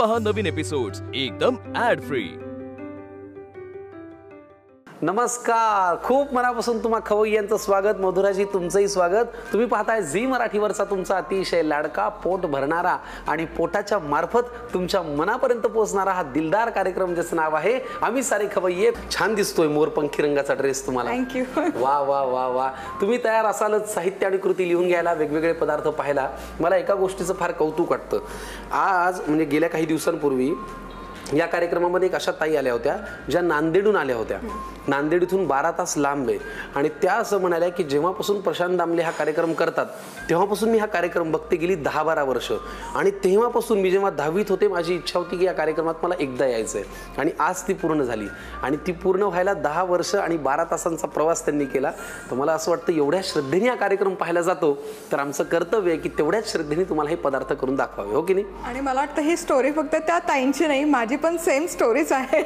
पहा नवीन एपिसोड्स एकदम add free. नमस्कार, खूप मनापासून तुम्हा खवई यांचं स्वागत। मधुराजी तुमचंही स्वागत। तुम्ही पाहताय झी मराठीवरचा तुमचा अतिशय लाडका, पोट भरणारा आणि पोटाच्या मार्फत तुमच्या मनापर्यंत पोहोचणारा हा दिलदार कार्यक्रम, ज्याचं नाव आहे आम्ही सारे खवय्ये। छान दिसतोय मोरपंखी रंगाचा ड्रेस तुम्हाला। थँक्यू। वा वा वा वा, तुम्ही तयार असालच साहित्य आणि कृती लिहून घ्यायला, वेगवेगळे पदार्थ पाहायला। मला एका गोष्टीचं फार कौतुक वाटतं। आज म्हणजे गेल्या काही दिवसांपूर्वी या कार्यक्रमामध्ये एक अशा ताई आल्या होत्या ज्या नांदेडहून आल्या होत्या। नांदेड इथून 12 तास लांब आहे आणि त्या असं म्हणाल्या की जेव्हापासून प्रशांत दामले हा कार्यक्रम करतात तेव्हापासून मी हा कार्यक्रम बघते, गेली 10-12 वर्ष। आणि तेव्हापासून मी जेव्हा 10वीत होते माझी इच्छा होती की या कार्यक्रमात मला एकदा यायचं आहे आणि आज ती पूर्ण झाली। आणि ती पूर्ण व्हायला 10 वर्ष आणि 12 तासांचा प्रवास त्यांनी केला। तर मला असं वाटतं एवढ्या श्रद्धेने हा कार्यक्रम पाहायला जातो तर आमचं कर्तव्य आहे की तेवढ्याच श्रद्धेने तुम्हाला हे पदार्थ करून दाखवावे, हो की नाही? आणि मला वाटतं ही स्टोरी फक्त त्या ताईंची नाही, माझी पण सेम स्टोरीच आहे।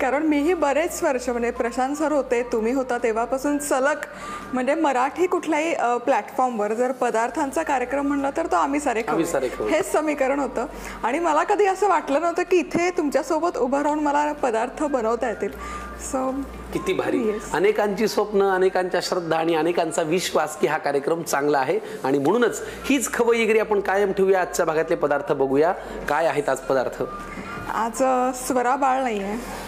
कारण मीही बरेच वर्ष म्हणजे प्रशांत सर होते, तुम्ही होता, तेव्हापासून सलग म्हणजे मराठी कुठल्याही प्लॅटफॉर्मवर जर पदार्थांचा कार्यक्रम म्हणला तर तो आम्ही सारे खवय्ये हेच समीकरण होतं। आणि मला कधी असं वाटलं नव्हतं की इथे तुमच्यासोबत उभं राहून मला पदार्थ बनवता येतील। सो किती भारी। अनेकांची स्वप्न, अनेकांच्या श्रद्धा आणि अनेकांचा विश्वास की हा कार्यक्रम चांगला आहे आणि म्हणूनच हीच खवय्यगिरी आपण कायम ठेवूया। आजच्या भागातले पदार्थ बघूया काय आहेत आज पदार्थ। आज स्वरा बाळ नाही आहे।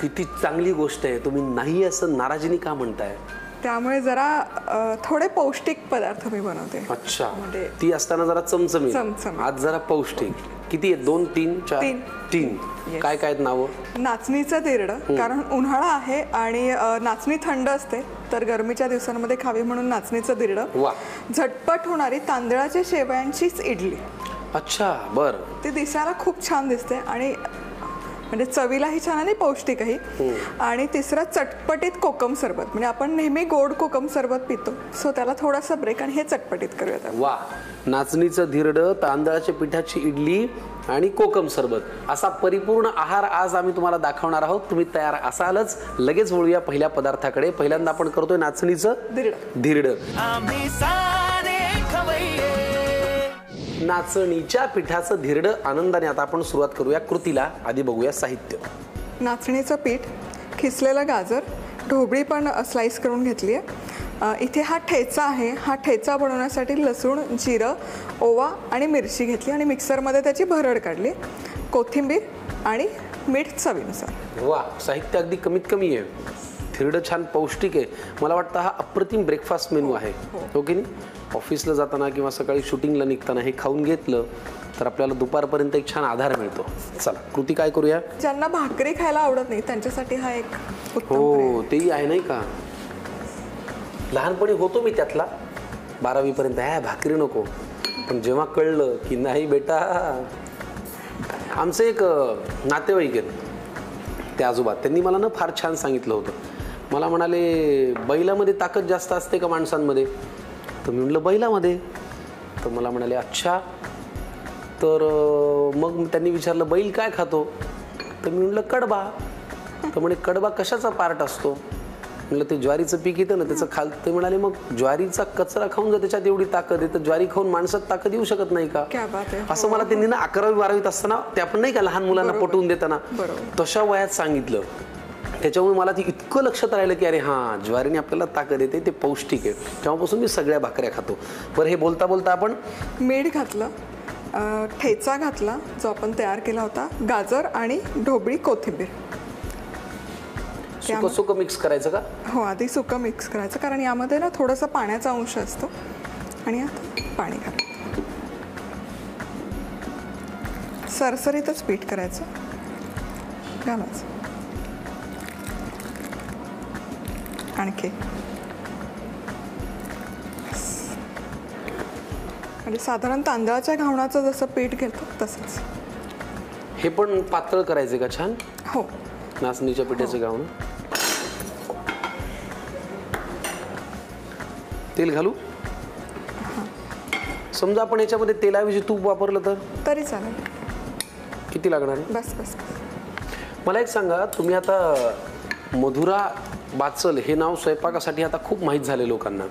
किती चांगली गोष्ट आहे, तुम्ही नाही असं नाराजीने का म्हणताय? त्यामुळे जरा थोडे पौष्टिक पदार्थ मी बनवते। अच्छा, ती असताना जरा चमचमीत, आज जरा पौष्टिक। किती आहे? 2 3 4 3 काय काय आहेत नाव? नाचणीचं धिरडं, कारण उन्हाळा आहे आणि नाचणी थंड असते तर गरमीच्या दिवसांमध्ये खावी म्हणून नाचणीचं धिरडं। वा। झटपट होणारी तांदळाच्या शेवयांचीच इडली। अच्छा, बर। ती दिसायला खूप छान दिसते आणि म्हणजे चवीलाही छान आणि पौष्टिकही। आणि तिसरा चटपटीत कोकम सरबत, म्हणजे आपण नेहमी गोड कोकम सरबत पितो, सो त्याला थोडासा ब्रेक आणि हे चटपटीत करूयात। वा, नाचणीचं धिरडं, तांदळाच्या पिठाची इडली आणि कोकम सरबत असा परिपूर्ण आहार आज आम्ही तुम्हाला दाखवणार आहोत। तुम्ही तयार असालच? लगेच वळूया पहिल्या पदार्थाकडे। पहिल्यांदा आपण करतोय नाचणीचं धिरडं। नाचणीच्या पिठाचं धिरडं आनंदाने आता आपण सुरुवात करूया कृतीला। आधी बघूया साहित्य। नाचणीचं पीठ, खिसलेलं गाजर, ढोबळी पण स्लाइस करून घेतली आहे। इथे हा ठेचा आहे। हा ठेचा बनवण्यासाठी लसूण, जिरं, ओवा आणि मिरची घेतली आणि मिक्सरमध्ये त्याची भरड काढली। कोथिंबीर आणि मीठ चवीनुसार। वा, साहित्य अगदी कमीत कमी आहे। धिरडं छान पौष्टिक आहे। मला वाटतं हा अप्रतिम ब्रेकफास्ट मेनू आहे, हो की नाही? ऑफिसला जाताना किंवा सकाळी शूटिंगला निघताना हे खाऊन घेतलं तर आपल्याला दुपारपर्यंत एक छान आधार मिळतो। चला कृती काय करूया? ज्यांना भाकरी खायला आवडत नाही त्यांच्यासाठी हा एक हो, तेही आहे नाही का? लहानपणी होतो मी त्यातला 12वी पर्यंत, भाकरी नको। पण जेव्हा कळलं की नाही बेटा, आमचे एक नातेवाईक आहेत ते आजोबा, त्यांनी मला ना फार छान सांगितलं होतं। मला म्हणाले, बैलामध्ये ताकद जास्त असते का माणसांमध्ये? तर मी म्हटलं बैलामध्ये। तर मला म्हणाले अच्छा, तर मग त्यांनी विचारलं बैल काय खातो? तर मी म्हटलं कडबा। तर म्हणे कडबा कशाचा पार्ट असतो? म्हटलं ते ज्वारीचं पीक येतं ना त्याचं खाल। ते म्हणाले मग ज्वारीचा कचरा खाऊन जर त्याच्यात एवढी ताकद आहे तर ज्वारी खाऊन माणसात ताकद येऊ शकत नाही का? असं मला त्यांनी ना 11वी 12वीत असताना, ते आपण नाही का लहान मुलांना पटवून देताना तशा वयात सांगितलं। त्याच्यामुळे मला ती इतकं लक्षात राहिलं की अरे हां, ज्वारीने आपल्याला ताकद येते, ते पौष्टिक आहे। तेव्हापासून मी सगळ्या भाकऱ्या खातो। बरं, हे बोलता बोलता आपण मीठ घातलं, ठेचा घातला जो आपण तयार केला होता, गाजर आणि ढोबळी, कोथिंबीर। सुकं मिक्स करायचं का? हो, आधी सुकं मिक्स करायचं, कारण यामध्ये ना थोडासा पाण्याचा अंश असतो आणि यात पाणी घालायचं। सरसरीतच पीठ करायचं, घालायचं आणखी, म्हणजे साधारण तांदळाच्या घावणाचं जसं पीठ घेतो तसंच। हे पण पातळ करायचे का? छान। हो, नाचणीच्या पिठाचे घावणं। तेल घालू? समजा आपण याच्यामध्ये तेलाऐवजी तूप वापरलं तर तरी चालेल। किती लागणार आहे? बस बस। मला एक सांगा, तुम्ही आता मधुरा बाचल हे नाव स्वयंपाकासाठी आता खूप माहीत झाले लोकांना।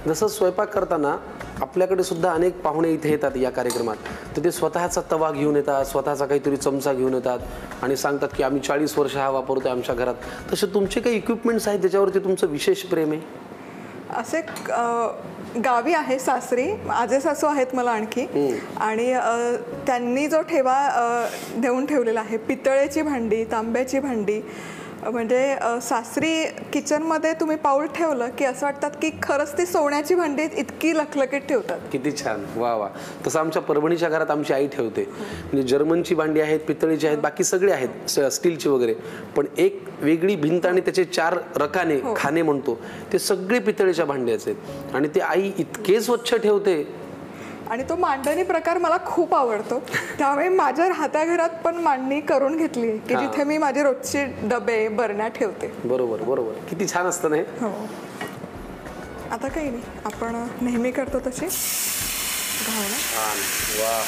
जसं स्वयंपाक करताना आपल्याकडे सुद्धा अनेक पाहुणे इथे येतात या कार्यक्रमात, तर ते स्वतःचा तवा घेऊन येतात, स्वतःचा काहीतरी चमचा घेऊन येतात आणि सांगतात की आम्ही 40 वर्ष हा वापरतोय आमच्या घरात. तसे तुमचे काही इक्विपमेंट्स आहेत ज्याच्यावरती तुमचं विशेष प्रेम आहे? असे गावी आहे सासरी, आजे सासू आहेत मला आणखी, आणि त्यांनी जो ठेवा देऊन ठेवलेला आहे, पितळेची भांडी, तांब्याची भांडी, म्हणजे सासरी किचनमध्ये तुम्ही पाऊल ठेवलं की असं वाटतात की खरंच ती सोन्याची भांडी इतकी लखलखीत ठेवतात. किती छान, वा वा. तसं आमच्या परभणीच्या घरात आमची आई ठेवते. म्हणजे जर्मनची भांडी आहेत, पितळीची आहेत, बाकी सगळे आहेत, स्टीलची वगैरे, पण एक वेगळी भिंत आणि त्याचे 4 रकाने, खाने म्हणतो, ते सगळे पितळेच्या भांड्याचे आहेत आणि ते आई इतके स्वच्छ ठेवते. आणि तो मांडणी प्रकार मला खूप आवडतो, त्यामुळे माझ्या राहत्या घरात पण मांडणी करून घेतली की जिथे मी माझे रोजचे डबे बरण्या ठेवते. बरोबर बरोबर, किती छान असतं नाही. हो. आता काही नाही, आपण नेहमी करतो तशी घावणं. वा.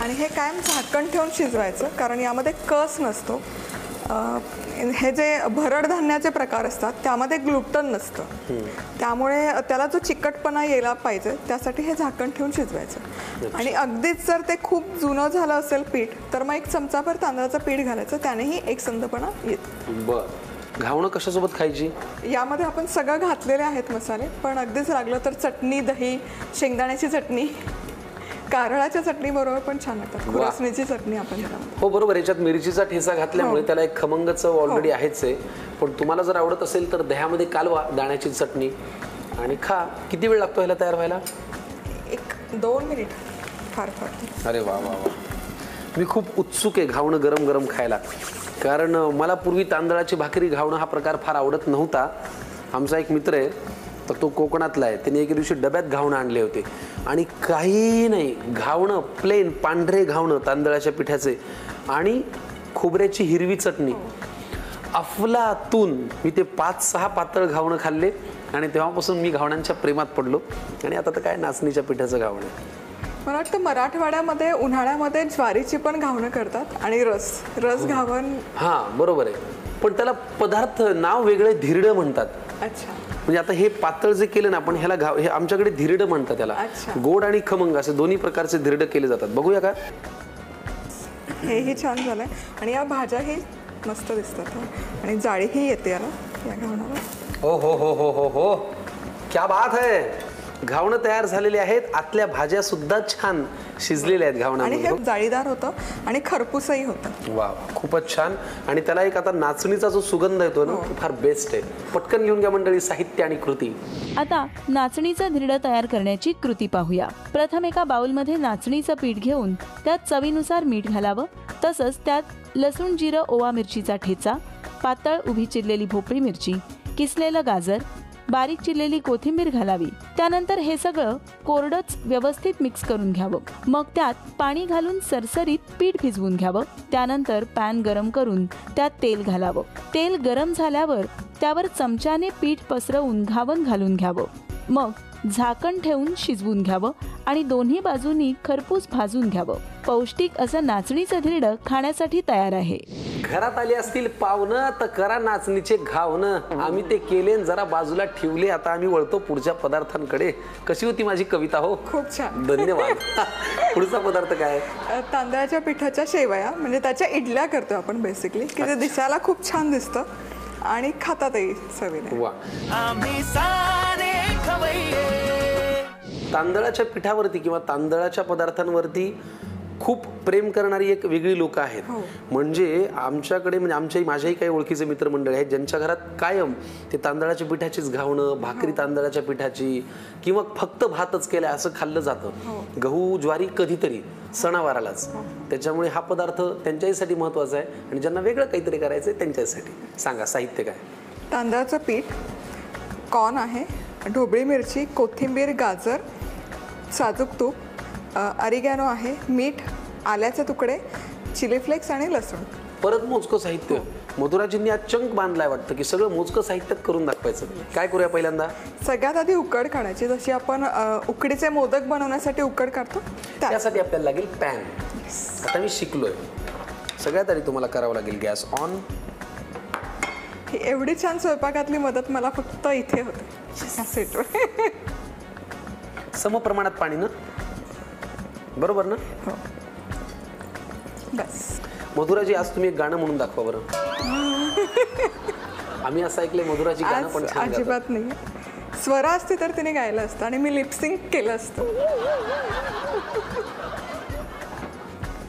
आणि हे कायम झाकण ठेवून शिजवायचं, कारण यामध्ये कस नसतो. हे जे भरड धान्याचे प्रकार असतात त्यामध्ये ग्लुटन नसतं, त्यामुळे त्याला जो चिकटपणा यायला पाहिजे त्यासाठी हे झाकण ठेवून शिजवायचं. आणि अगदीच जर ते खूप जुनं झालं असेल पीठ तर मग 1 चमचाभर तांदळाचं पीठ घालायचं, त्यानेही एकसंधपणा येतो. बर. घावणं कशासोबत खायची? यामध्ये आपण सगळं घातलेले आहेत मसाले, पण अगदीच लागलं तर चटणी, दही, शेंगदाण्याची चटणी, कारळाच्या चटणी बरोबर पण छान लागतात. खुरसणीची चटणी आपण. हो बरोबर, याच्यात मिरचीचा ठेचा घातल्यामुळे त्याला एक खमंग चव ऑलरेडी आहेच आहे. पण तुम्हाला जर आवडत असेल तर दह्यामध्ये कालवा दाण्याची चटणी आणि खा. किती वेळ लागतो ह्याला तयार व्हायला? 1-2 मिनिट फार फार. अरे वा वा वा. मी खूप उत्सुक आहे घावणं गरम गरम खायला, कारण मला पूर्वी तांदळाची भाकरी घावणं हा प्रकार फार आवडत नव्हता. आमचा एक मित्र आहे, तर तो कोकणातला आहे, त्याने एके दिवशी डब्यात घावणं आणले होते आणि काही नाही, घावणं प्लेन पांढरे घावणं तांदळाच्या पिठाचे आणि खोबऱ्याची हिरवी चटणी, अफलातून. मी ते 5-6 पातळ घावणं खाल्ले आणि तेव्हापासून मी घावणांच्या प्रेमात पडलो. आणि आता तर काय नाचणीच्या पिठाचं घावणं. मला वाटतं मराठवाड्यामध्ये उन्हाळ्यामध्ये ज्वारीची पण घावणं करतात आणि रस घावण. हां बरोबर आहे, पण त्याला पदार्थ नाव वेगळे, धिरडं म्हणतात. अच्छा. म्हणजे आता हे पातळ जे केलं ना आपण, ह्याला हे आमच्याकडे धिरडं म्हणतात त्याला. गोड आणि खमंग असे दोन्ही प्रकारचे धिरडं केले जातात. बघूया का? हेही छान झालंय आणि या भाज्याही मस्त दिसतात आणि जाळीही येते याला, या घावणाला. हो हो हो हो हो हो, क्या बात है. घावणं तयार झालेले आहेत, आतल्या भाज्या सुद्धा छान शिजलेल्या आहेत आणि हे घावणामध्ये. जाळीदार होतं आणि खरपूसही होतं. वा, खूपच छान. आणि त्याला एक आता नाचणीचा जो सुगंध येतो ना, फार बेस्ट आहे. पटकन घेऊन घ्या मंडळी साहित्य आणि कृती. आता नाचणीचं धिरडं तयार करण्याची कृती पाहूया. प्रथम एका बाउलमध्ये नाचणीचं पीठ घेऊन त्यात चवीनुसार मीठ घालावं. तसंच त्यात लसूण, जिरं, ओवा, मिरचीचा ठेचा, पातळ उभी चिरलेली भोपळी मिरची, किसलेलं गाजर, बारीक चिरलेली कोथिंबीर घालावी. त्यानंतर हे सगळं कोरडंच व्यवस्थित मिक्स करून घ्यावं. मग त्यात पाणी घालून सरसरीत पीठ भिजवून घ्यावं. त्यानंतर पॅन गरम करून त्यात तेल घालावं. तेल गरम झाल्यावर त्यावर चमच्याने पीठ पसरवून घावण घालून घ्यावं. मग झाकण ठेवून शिजवून घ्यावं आणि दोन्ही बाजूंनी खरपूस भाजून घ्यावं. पौष्टिक असं नाचणीचं धिरडं खाण्यासाठी तयार आहे. घरात आली असतील पाहुणं तर करा नाचणीचे घावणं. आम्ही ते केले, जरा बाजूला ठेवले. आता आम्ही वळतो पुढच्या पदार्थांकडे. कशी होती माझी कविता? हो, खूप छान, धन्यवाद. पुढचा पदार्थ काय? तांदळाच्या पिठाच्या शेवया, म्हणजे त्याच्या इडल्या करतो आपण बेसिकली, की ते दिसायला खूप छान दिसतं आणि खातातही चवीने. वा. तांदळाच्या पिठावरती किंवा तांदळाच्या पदार्थांवरती खूप प्रेम करणारी एक वेगळी लोक आहेत. म्हणजे आमच्याकडे, म्हणजे माझ्याही काही ओळखीचे मित्रमंडळी आहेत ज्यांच्या घरात कायम ते तांदळाच्या पिठाचीच घावणं, भाकरी तांदळाच्या पिठाची किंवा फक्त भातच केलाय असं खाल्लं जातं. गहू ज्वारी कधीतरी सणावारालाच. त्याच्यामुळे हा पदार्थ त्यांच्यासाठी महत्वाचा आहे आणि ज्यांना वेगळं काहीतरी करायचं आहे त्यांच्यासाठी. सांगा साहित्य काय? तांदळाचं पीठ, कॉर्न आहे, ढोबळी मिरची, कोथिंबीर, गाजर, साजूक तूप, अरिगॅनो आहे, मीठ, आल्याचे तुकडे, चिली फ्लेक्स आणि लसूण. परत मोजकं साहित्य. मधुराजींनी आज चंक बांधलाय वाटतं की सगळं मोजकं साहित्यात करून दाखवायचं. काय करूया पहिल्यांदा? सगळ्यात आधी उकड काढायची, जशी आपण उकडीचे मोदक बनवण्यासाठी उकड काढतो त्यासाठी आपल्याला लागेल पॅन. आता मी शिकलोय. सगळ्यात आधी तुम्हाला करावं लागेल गॅस ऑन. ही एवढी छान स्वयंपाकातली मदत मला फक्त इथे होते या सेटवर. समप्रमाणात पाणी ना, बरोबर ना? बस. मधुराजी आज तुम्ही एक गाणं म्हणून दाखवा बरं. आम्ही असं ऐकलंय मधुराची गाणं पण आज छान गातात. अजिबात नाही. स्वरा असती तर तिने गायलं असतं आणि मी लिपसिंग केलं असतं.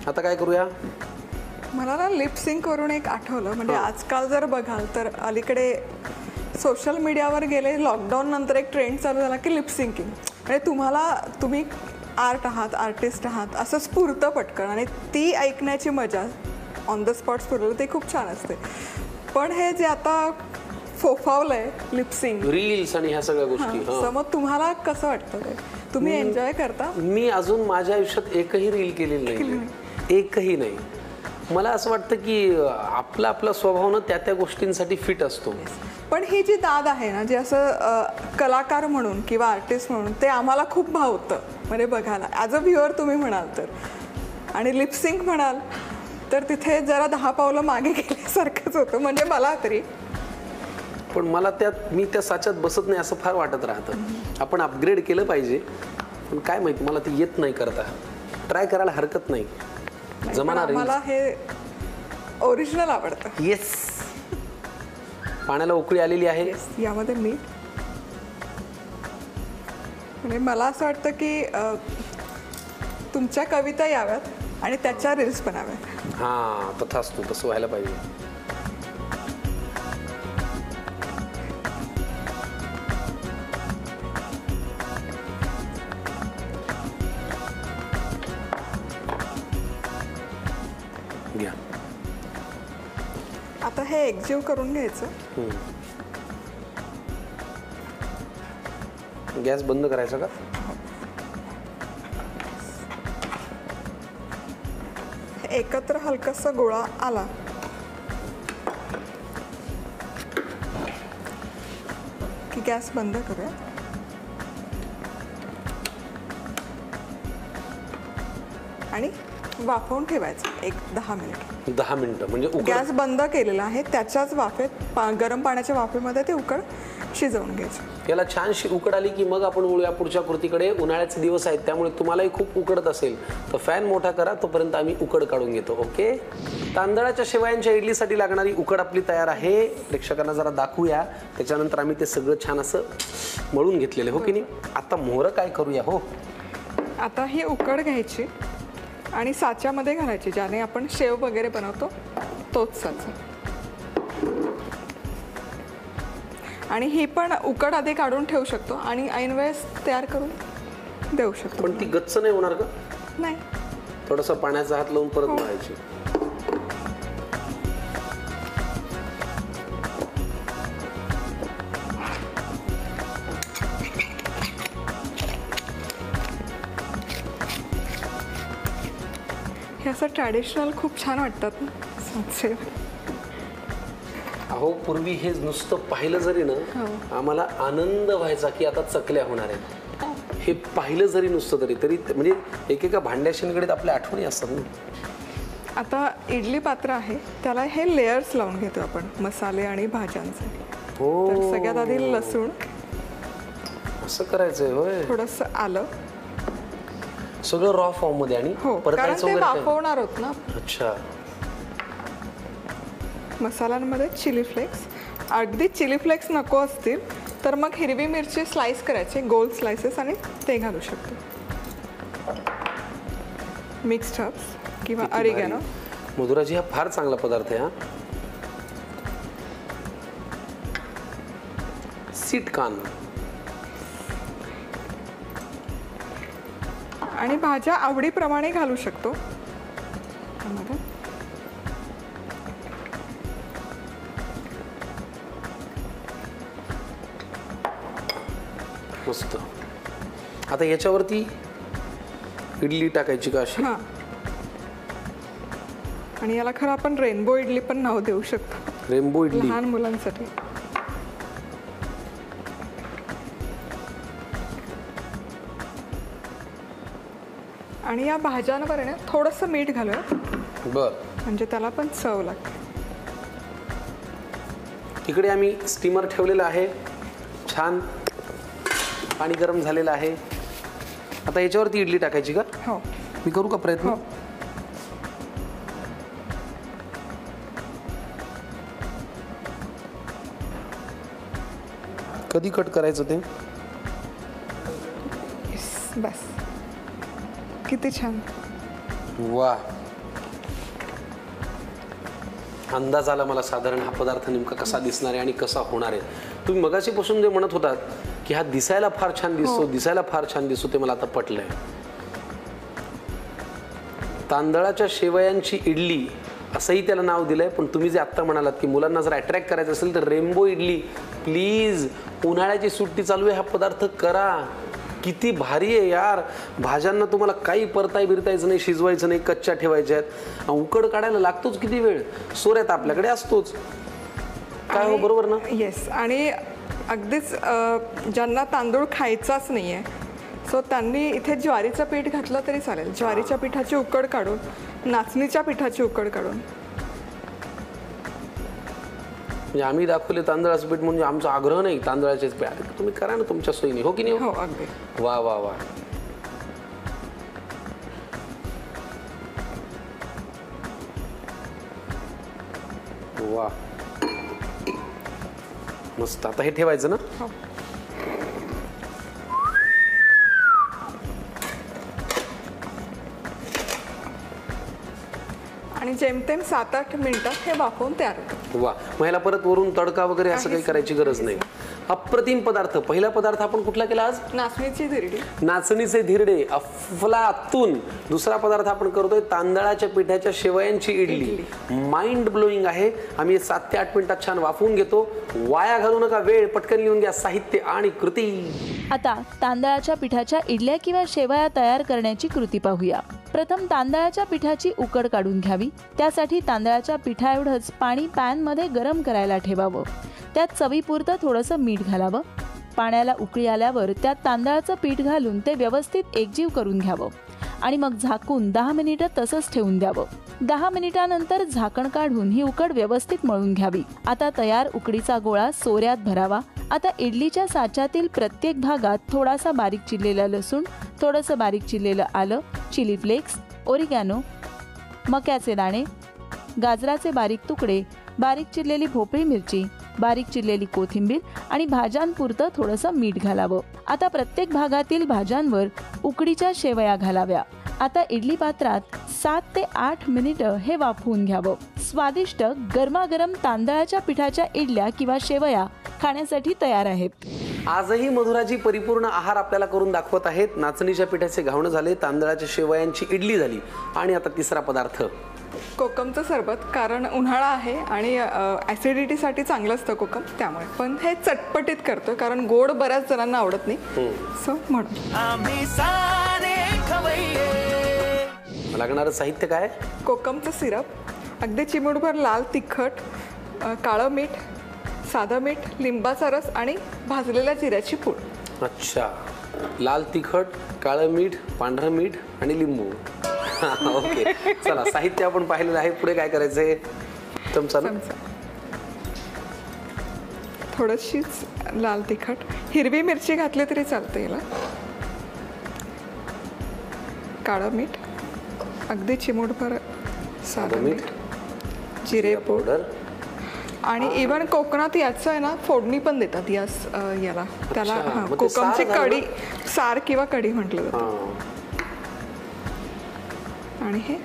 आता काय करूया? मला ना लिपसिंग करून एक आठवलं. म्हणजे आजकाल जर बघाल तर अलीकडे सोशल मीडियावर गेले लॉकडाऊन नंतर एक ट्रेंड चालू झाला की लिपसिंकिंग. म्हणजे तुम्ही आर्ट आहात, आर्टिस्ट आहात असं स्फुरतं पटकन आणि ती ऐकण्याची मजा ऑन द स्पॉट स्फुरलं ते खूप छान असते. पण हे जे आता फोफावलंय लिपसिंग, रील्स आणि ह्या सगळ्या गोष्टी, तर मग तुम्हाला कसं वाटतं ते? तुम्ही एन्जॉय करता? मी अजून माझ्या आयुष्यात एकही रील केलेली नाही, एकही नाही. मला असं वाटतं की आपला स्वभाव ना त्या गोष्टींसाठी फिट असतो. पण ही जी दाद आहे ना, जे असं कलाकार म्हणून किंवा आर्टिस्ट म्हणून ते आम्हाला खूप भावतं. म्हणजे बघायला ॲज अ व्ह्युअर तुम्ही म्हणाल तर, आणि लिपसिंग म्हणाल तर तिथे जरा 10 पावलं मागे गेल्यासारखंच होतं. म्हणजे मला तरी. पण मला मी त्या साच्यात बसत नाही असं फार वाटत राहतं. आपण अपग्रेड केलं पाहिजे, पण काय माहिती मला ते येत नाही करता. ट्राय करायला हरकत नाही. जमाना मला हे ओरिजिनल आवडतं. येस. पाण्याला उकळी आलेली आहे. यामध्ये मीठ. म्हणजे मला असं वाटतं की तुमच्या कविता याव्यात आणि त्याच्या रील्स बनाव्यात. हा, तथास्तु, तसं व्हायला पाहिजे. घ्या. आता हे एकजीव करून घ्यायचं. गॅस बंद करायचा का? एकत्र हलकासा गोळा आला की गॅस बंद करूया. आणि वाफवून ठेवायचं एक 10 मिनिट. 10 मिनिटं म्हणजे गॅस बंद केलेला आहे, त्याच्याच वाफेत गरम पाण्याच्या वाफेमध्ये ते उकड शिजवून घ्यायचं. याला छानशी उकड आली की मग आपण वळूया पुढच्या कृतीकडे. उन्हाळ्याचे दिवस आहेत त्यामुळे तुम्हालाही खूप उकडत असेल तर फॅन मोठा करा, तोपर्यंत आम्ही उकड काढून घेतो. ओके. तांदळाच्या शेवयांच्या इडलीसाठी लागणारी उकड आपली तयार आहे. प्रेक्षकांना जरा दाखवूया. त्याच्यानंतर आम्ही ते सगळं छान असं मळून घेतलेलं, हो की नाही. आता मोहरं काय करूया? हो, आता ही उकड घ्यायची आणि साच्यामध्ये घालायची, ज्याने आपण शेव वगैरे बनवतो तोच साचा. आणि ही पण उकड आधी काढून ठेवू शकतो आणि ऐन वेळेस तयार करून देऊ शकतो. पण ती गच्च नाही होणार का? नाही, थोडासा पाण्याचा हात लावून परत मळायची. हे असं ट्रॅडिशनल खूप छान वाटतात ना साचे. अहो, पूर्वी हे नुसतं पाहिलं जरी ना आम्हाला आनंद व्हायचा की आता चकल्या होणार आहेत. हे पाहिलं जरी नुसतं तरी म्हणजे एकेका भांड्याशींकडे आपल्या आठवणी असतात ना. आता इडली पात्र आहे, त्याला हे लेयर्स लावून घेतो आपण मसाले आणि भाज्यांचे. तर सगळ्यात आधी लसूण, असं करायचंय होय. थोडंसं आलं, सगळं रॉ फॉर्म मध्ये. आणि कारण ते वाफवणार आहोत ना. अच्छा. मसाल्यांमध्ये चिली फ्लेक्स. अगदी चिली फ्लेक्स नको असतील तर मग हिरवी मिरची स्लाइस करायचे, गोल स्लाइसेस, आणि ते घालू शकतो. मिक्स्ड हर्ब्स किंवा अरिगॅनो. मधुराजी, हा फार चांगला पदार्थ आहे. हा सीट कान. आणि भाज्या आवडीप्रमाणे घालू शकतो. मस्त. आता याच्यावरती इडली टाकायची का अशी? हां. आणि याला खरं आपण रेनबो इडली पण नाव देऊ शकतो. रेनबो इडली लहान मुलांसाठी. आणि या भाज्यांवर आहे ना थोडंसं मीठ घालूया. बर. म्हणजे त्याला पण चव लागते. इकडे आम्ही स्टीमर ठेवलेलं आहे, छान पाणी गरम झालेलं आहे. आता याच्यावरती इडली टाकायची का? हो. मी करू का प्रयत्न? हो. कधी कट करायचं ते? बस. किती छान. वा, अंदाज आला मला साधारण हा पदार्थ नेमका कसा दिसणार आहे आणि कसा होणार आहे. तुम्ही मगाशीपासून जे म्हणत होतात की हा दिसायला फार छान दिसतो, दिसायला फार छान दिसतो, ते मला आता पटलंय. तांदळाच्या शेवयांची इडली असंही त्याला नाव दिलंय, पण तुम्ही जे आत्ता म्हणालात की मुलांना जर अट्रॅक्ट करायचं असेल तर रेनबो इडली, प्लीज. उन्हाळ्याची सुट्टी चालू आहे, हा पदार्थ करा. किती भारी आहे यार. भाज्यांना तुम्हाला काही परताय बिरतायचं नाही, शिजवायचं नाही, कच्च्या ठेवायच्या आहेत. उकड काढायला लागतोच किती वेळ, सोऱ्यात आपल्याकडे असतोच. काय हो, बरोबर ना? येस. आणि अगदीच ज्यांना तांदूळ खायचाच नाही आहे, सो त्यांनी इथे ज्वारीचं पीठ घातलं तरी चालेल. ज्वारीच्या पिठाची उकड काढून, नाचणीच्या पिठाची उकड काढून. म्हणजे आम्ही दाखवले तांदळाचं पीठ, म्हणजे आमचा आग्रह नाही तांदळाचेच पीठ. तुम्ही करा ना तुमच्या सोयीने, हो की नाही? हो, अगदी. वा वा वा. वा, मस्त. आता हे ठेवायचं ना? हो. आणि जेमतेम 7-8 मिनिटात हे वाफवून तयार होतं. वा, मग ह्याला परत वरून तडका वगैरे असं काही करायची गरज नाही. अप्रतिम पदार्थ. पहिला पदार्थ आपण कुठला केला आज? नाचणीची धिरडी. नाचणीचे धिरडे, अफलातून. दुसरा पदार्थ आपण करतोय तांदळाच्या पिठाच्या शेवयांची इडली. माइंड ब्लोईंग आहे. आम्ही 7 ते 8 मिनिटात छान वाफवून घेतो. वाया घालू नका वेळ, पटकन लिहून घ्या साहित्य आणि कृती. आता तांदळाच्या पिठाच्या इडल्या किंवा शेवया तयार करण्याची कृती पाहूया. प्रथम तांदळाच्या पिठाची उकड काढून घ्यावी. त्यासाठी तांदळाच्या पिठाएवढंच पाणी पॅनमध्ये गरम करायला ठेवावं. त्यात चवीपुरतं थोडंसं मीठ घालावं. पाण्याला उकळी आल्यावर त्यात तांदळाचं पीठ घालून ते व्यवस्थित एकजीव करून घ्यावं आणि मग झाकून 10 मिनिटं तसंच ठेवून द्यावं. 10 मिनिटांनंतर झाकण काढून ही उकड व्यवस्थित मळून घ्यावी. आता तयार उकडीचा गोळा सोऱ्यात भरावा. आता इडलीच्या साच्यातील प्रत्येक भागात थोडासा बारीक चिरलेला लसूण, थोडंसं बारीक चिरलेलं आलं, चिली फ्लेक्स, ओरिगॅनो, मक्याचे दाणे, गाजराचे बारीक तुकडे, बारीक चिरलेली भोपळी मिरची, बारीक चिरलेली कोथिंबीर आणि भाज्यांपुरतं थोडंसं मीठ घालावं. आता प्रत्येक भागातील भाज्यांवर उकडीच्या शेवया घालाव्या. आता इडली पात्रात 7 ते 8 मिनिटं हे वाफवून घ्यावं. स्वादिष्ट गरमागरम तांदळाच्या पिठाच्या इडल्या किंवा शेवया खाण्यासाठी तयार आहेत. आजही मधुराजी परिपूर्ण आहार आपल्याला करून दाखवत आहेत. नाचणीच्या पिठाचे घावणं झाले, तांदळाच्या शेवयांची इडली झाली आणि आता तिसरा पदार्थ कोकमचं सरबत. कारण उन्हाळा आहे आणि ॲसिडिटीसाठी चांगलं असतं कोकम, त्यामुळे. पण हे चटपटीत करतो कारण गोड बऱ्याच जणांना आवडत नाही, सो म्हणून. लागणारं साहित्य काय? कोकमचं सिरप, अगदी चिमूटभर लाल तिखट, काळं मीठ, साधं मीठ, लिंबाचा रस आणि भाजलेल्या जिऱ्याची पूड. अच्छा, लाल तिखट, काळं मीठ, पांढरं मीठ आणि लिंबू. ओके, चला साहित्य आपण पाहिलेलं आहे. पुढे काय करायचंय? चमचा. थोडीशीच लाल तिखट, हिरवी मिरची घातली तरी चालते याला. काळं मीठ, अगदी चिमूटभर साधं मीठ, जिरे पावडर. आणि इव्हन कोकणात याचं आहे ना फोडणी पण देतात याला, त्याला कोकमची कढी, सार किंवा कढी म्हटलं जातं. आणि हे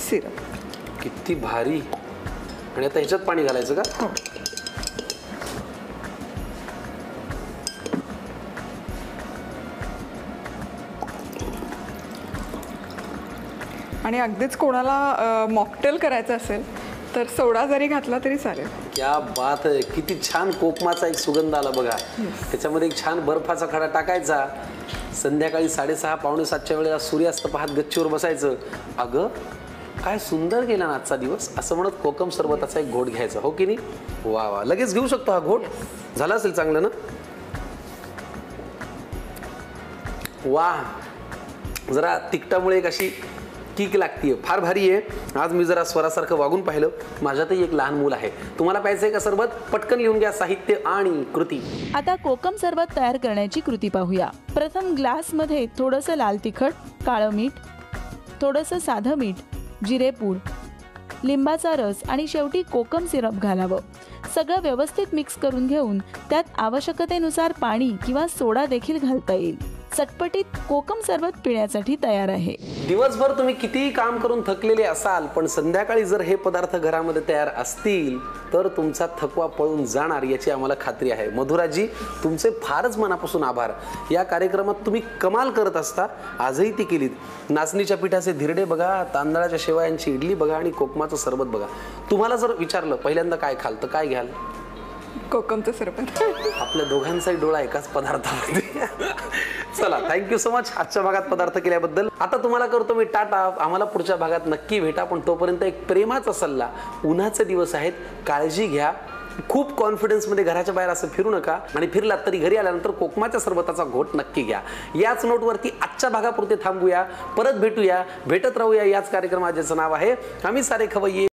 सिरप. किती भारी. आणि आता ह्याच्यात पाणी घालायचं का? हो. आणि अगदीच कोणाला मॉकटेल करायचं असेल तर सोडा जरी घातला तरी चालेल. क्या बात आहे. किती छान कोकमाचा एक सुगंध आला बघा. त्याच्यामध्ये एक छान बर्फाचा खडा टाकायचा. संध्याकाळी 6:30 पावणे 7च्या वेळेला सूर्यास्त पाहत गच्चीवर बसायचं. अगं काय सुंदर गेला ना आजचा दिवस, असं म्हणत कोकम सरबताचा एक घोट घ्यायचा, हो की नाही? वा वा, लगेच घेऊ शकतो हा घोट. झाला असेल चांगलं ना? वा, जरा तिखटामुळे एक अशी किक लागतीये, फार भारी आहे. आज मी जरा स्वरासारखं वागून पाहिलं. माझ्यातही एक लहान मूल आहे. तुम्हाला प्यायचंय का सरबत? पटकन लिहून घ्या साहित्य आणि कृती. आता कोकम सरबत तयार करण्याची कृती पाहूया. प्रथम ग्लासमध्ये थोडंसं लाल तिखट, काळं मीठ, थोडंसं साधं मीठ, जिरेपूड, लिंबाचा रस आणि शेवटी कोकम सिरप घालावं. सगळं व्यवस्थित मिक्स करून घेऊन त्यात आवश्यकतेनुसार पाणी किंवा सोडा देखील घालता येईल. चटपटीत कोकम सरबत पिण्यासाठी तयार आहे. दिवसभर तुम्ही कितीही काम करून थकलेले असाल, पण संध्याकाळी जर हे पदार्थ घरामध्ये तयार असतील तर तुमचा थकवा पळून जाणार याची आम्हाला खात्री आहे. मधुराजी, तुमचे फारच मनापासून आभार. या कार्यक्रमात तुम्ही कमाल करत असता. आजही ती केलीत. नाचणीच्या पिठाचे धिरडे बघा, तांदळाच्या शेवयांची इडली बघा आणि कोकमाचं सरबत बघा. तुम्हाला जर विचारलं पहिल्यांदा काय खाल तर काय घ्याल? कोकमचं सरबत. आपल्या दोघांचाही डोळा एकाच पदार्थामध्ये. चला, थँक्यू सो मच आजच्या भागात पदार्थ केल्याबद्दल. आता तुम्हाला करतो मी टाटा. आम्हाला पुढच्या भागात नक्की भेटा, पण तोपर्यंत एक प्रेमाचा सल्ला. उन्हाचे दिवस आहेत, काळजी घ्या. खूप कॉन्फिडन्समध्ये घराच्या बाहेर असं फिरू नका आणि फिरलात तरी घरी आल्यानंतर कोकमाच्या सरबताचा घोट नक्की घ्या. याच नोटवरती आजच्या भागापुरते थांबूया. परत भेटूया, भेटत राहूया याच कार्यक्रमात, ज्याचं नाव आहे आम्ही सारे खवय्ये.